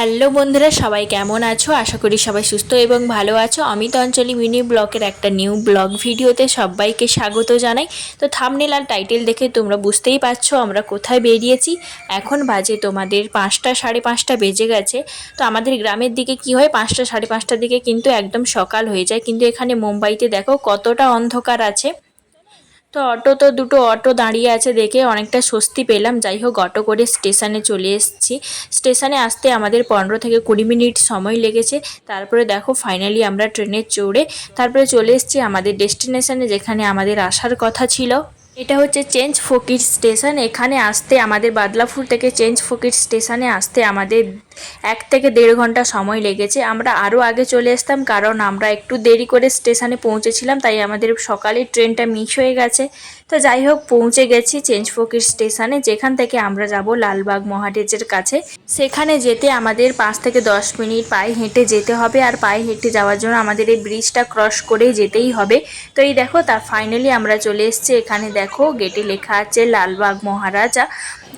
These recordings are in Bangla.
হ্যালো বন্ধুরা, সবাই কেমন আছো? আশা করি সবাই সুস্থ এবং ভালো আছো। আমি তো অঞ্চলি মিনি ব্লগের একটা নিউ ব্লগ ভিডিওতে সবাইকে স্বাগত জানাই। তো থাম্বনেল আর টাইটেল দেখে তোমরা বুঝতেই পারছো আমরা কোথায় বেরিয়েছি। এখন বাজে তোমাদের 5টা, 5:30 বেজে গেছে। তো আমাদের গ্রামের দিকে কি হয়, 5টা, 5:30টার দিকে কিন্তু একদম সকাল হয়ে যায়, কিন্তু এখানে মুম্বাইতে দেখো কতটা অন্ধকার আছে। তো দুটো অটো দাঁড়িয়ে আছে দেখে অনেকটা স্বস্তি পেলাম। যাই হোক, অটো করে স্টেশনে চলে এসেছি। স্টেশনে আসতে আমাদের 15 থেকে 20 মিনিট সময় লেগেছে। তারপরে দেখো ফাইনালি আমরা ট্রেনে চড়ে তারপরে চলে এসেছি আমাদের ডেস্টিনেশনে, যেখানে আমাদের আসার কথা ছিল। এটা হচ্ছে চেঞ্জ ফকির স্টেশন। এখানে আসতে আমাদের বাদলাপুর থেকে চেঞ্জ ফকির স্টেশনে আসতে আমাদের 1 থেকে 1.5 ঘন্টা সময় লেগেছে। আমরা আরও আগে চলে আসতাম, কারণ আমরা একটু দেরি করে স্টেশনে পৌঁছেছিলাম, তাই আমাদের সকালের ট্রেনটা মিস হয়ে গেছে। তো যাই হোক, পৌঁছে গেছি চেঞ্জ ফকির স্টেশনে, যেখান থেকে আমরা যাব লালবাগ মহারাজের কাছে। সেখানে যেতে আমাদের 5 থেকে 10 মিনিট পায়ে হেঁটে যেতে হবে, আর পায়ে হেঁটে যাওয়ার জন্য আমাদের এই ব্রিজটা ক্রস করেই যেতেই হবে। তো এই দেখো, তার ফাইনালি আমরা চলে এসেছি। এখানে দেখো গেটে লেখা আছে লালবাগ মহারাজা।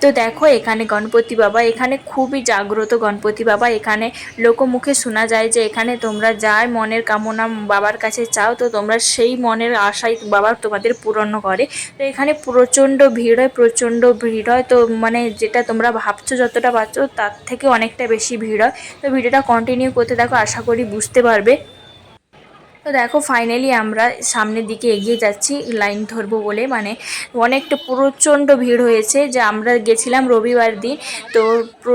তো দেখো এখানে গণপতি বাবা, এখানে খুবই জাগ্রত গণপতি বাবা। এখানে লোকমুখে শোনা যায় যে এখানে তোমরা যার মনের কামনা বাবার কাছে চাও, তো তোমরা সেই মনের আশাই বাবা তোমাদের পূরণ করে। তো এখানে প্রচণ্ড ভিড় হয়, প্রচণ্ড ভিড় হয়। তো মানে যেটা তোমরা ভাবছো যতটা পাচ্ছ তার থেকে অনেকটা বেশি ভিড় হয়। তো ভিডিওটা কন্টিনিউ করতে দেখো, আশা করি বুঝতে পারবে। তো দেখো ফাইনালি আমরা সামনের দিকে এগিয়ে যাচ্ছি লাইন ধরবো বলে, মানে অনেকটা প্রচণ্ড ভিড় হয়েছে। যে আমরা গেছিলাম রবিবার দিন, তো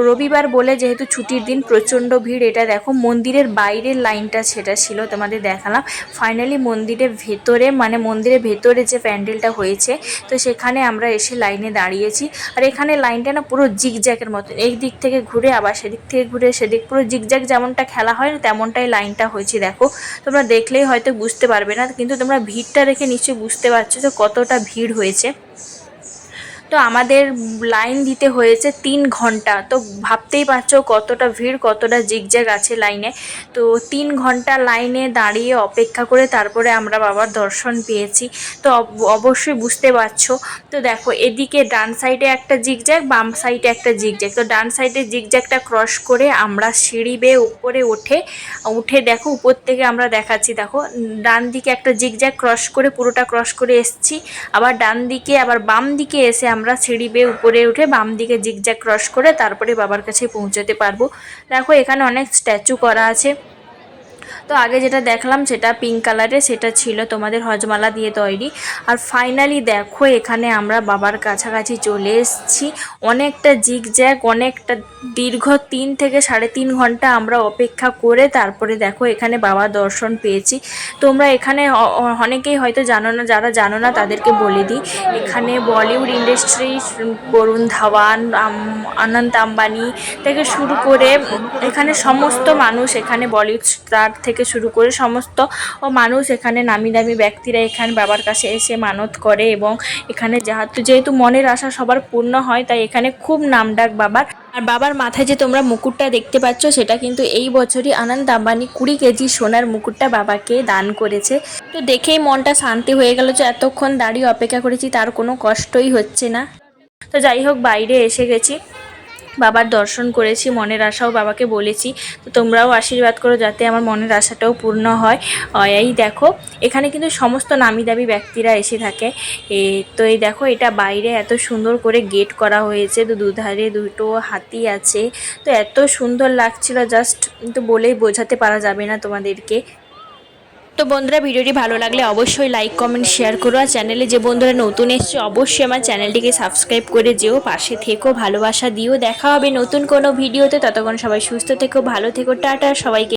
রবিবার বলে যেহেতু ছুটির দিন প্রচণ্ড ভিড়। এটা দেখো মন্দিরের বাইরের লাইনটা সেটা ছিল, তোমাদের দেখালাম। ফাইনালি মন্দিরের ভেতরে, মানে মন্দিরের ভেতরে যে প্যান্ডেলটা হয়েছে, তো সেখানে আমরা এসে লাইনে দাঁড়িয়েছি। আর এখানে লাইনটা না পুরো জিগজ্যাগের মতন, এই দিক থেকে ঘুরে আবার সেদিক থেকে ঘুরে সেদিক, পুরো জিগজ্যাগ যেমনটা খেলা হয় না তেমনটাই লাইনটা হয়েছে। দেখো তোমরা দেখলেই হয়তো বুঝতে পারবে না, কিন্তু তোমরা ভিড়টা দেখে নিশ্চয়ই বুঝতে পারছো যে কতটা ভিড় হয়েছে। তো আমাদের লাইন দিতে হয়েছে 3 ঘন্টা। তো ভাবতেই পারছো কতটা ভিড়, কতটা জিগজ্যাগ আছে লাইনে। তো 3 ঘন্টা লাইনে দাঁড়িয়ে অপেক্ষা করে তারপরে আমরা বাবার দর্শন পেয়েছি। তো অবশ্যই বুঝতে পারছো। তো দেখো এদিকে ডান সাইডে একটা জিগজ্যাগ, বাম সাইডে একটা জিগজ্যাগ। তো ডান সাইডে জিগজ্যাগটা ক্রস করে আমরা সিঁড়ি বেয়ে উপরে উঠে দেখো উপর থেকে আমরা দেখাচ্ছি। দেখো ডান দিকে একটা জিগজ্যাগ ক্রস করে পুরোটা ক্রস করে এসেছি, আবার ডান দিকে আবার বাম দিকে এসে আমরা সিঁড়ি বেয়ে উপরে উঠে বাম দিকে জিগজ্যাগ ক্রস করে তারপরে বাবার কাছে পৌঁছাতে পারবো। দেখো এখানে অনেক স্ট্যাচু করা আছে। তো আগে যেটা দেখলাম সেটা পিঙ্ক কালারের, সেটা ছিল তোমাদের হজমালা দিয়ে তৈরি। আর ফাইনালি দেখো এখানে আমরা বাবার কাছাকাছি চলে এসেছি। অনেকটা জিগজ্যাগ, অনেকটা দীর্ঘ 3 থেকে 3.5 ঘন্টা আমরা অপেক্ষা করে তারপরে দেখো এখানে বাবার দর্শন পেয়েছি। তোমরা এখানে অনেকেই হয়তো জানো না, যারা জানো না তাদেরকে বলে দিই। এখানে বলিউড ইন্ডাস্ট্রি, বরুণ ধাওয়ান, অনন্ত আম্বানি থেকে শুরু করে এখানে সমস্ত মানুষ, এখানে বলিউড স্টার থেকে শুরু করে সমস্ত মানুষ, এখানে নামি দামি ব্যক্তিরা এখানে বাবার কাছে এসে মানত করে। এবং এখানে যেহেতু মনের আশা সবার পূর্ণ হয়, তাই এখানে খুব নামডাক বাবার। আর বাবার মাথায় যে তোমরা মুকুটটা দেখতে পাচ্ছ, সেটা কিন্তু এই বছরই আনন্দ আম্বানি 20 কেজি সোনার মুকুটটা বাবাকে দান করেছে। তো দেখেই মনটা শান্তি হয়ে গেল যে এতক্ষণ দাঁড়িয়ে অপেক্ষা করেছি, তার কোনো কষ্টই হচ্ছে না। তো যাই হোক, বাইরে এসে গেছি, বাবার দর্শন করেছি, মনের আশাও বাবাকে বলেছি। তো তোমরাও আশীর্বাদ করো যাতে আমার মনের আশাটাও পূর্ণ হয়। এই দেখো এখানে কিন্তু সমস্ত নামি দামি ব্যক্তিরা এসে থাকে। তো এই দেখো এটা বাইরে এত সুন্দর করে গেট করা হয়েছে, তো দুধারে দুটো হাতি আছে। তো এত সুন্দর লাগছিল, জাস্ট তো বলেই বোঝাতে পারা যাবে না তোমাদেরকে। তো বন্ধুরা, ভিডিওটি ভালো লাগলে অবশ্যই লাইক কমেন্ট শেয়ার করো। আর চ্যানেলে যে বন্ধুরা নতুন এসছে অবশ্যই আমার চ্যানেলটিকে সাবস্ক্রাইব করে যেও, পাশে থেকো, ভালোবাসা দিও। দেখা হবে নতুন কোনো ভিডিওতে। ততক্ষণ সবাই সুস্থ থেকো, ভালো থেকো, টাটা সবাইকে।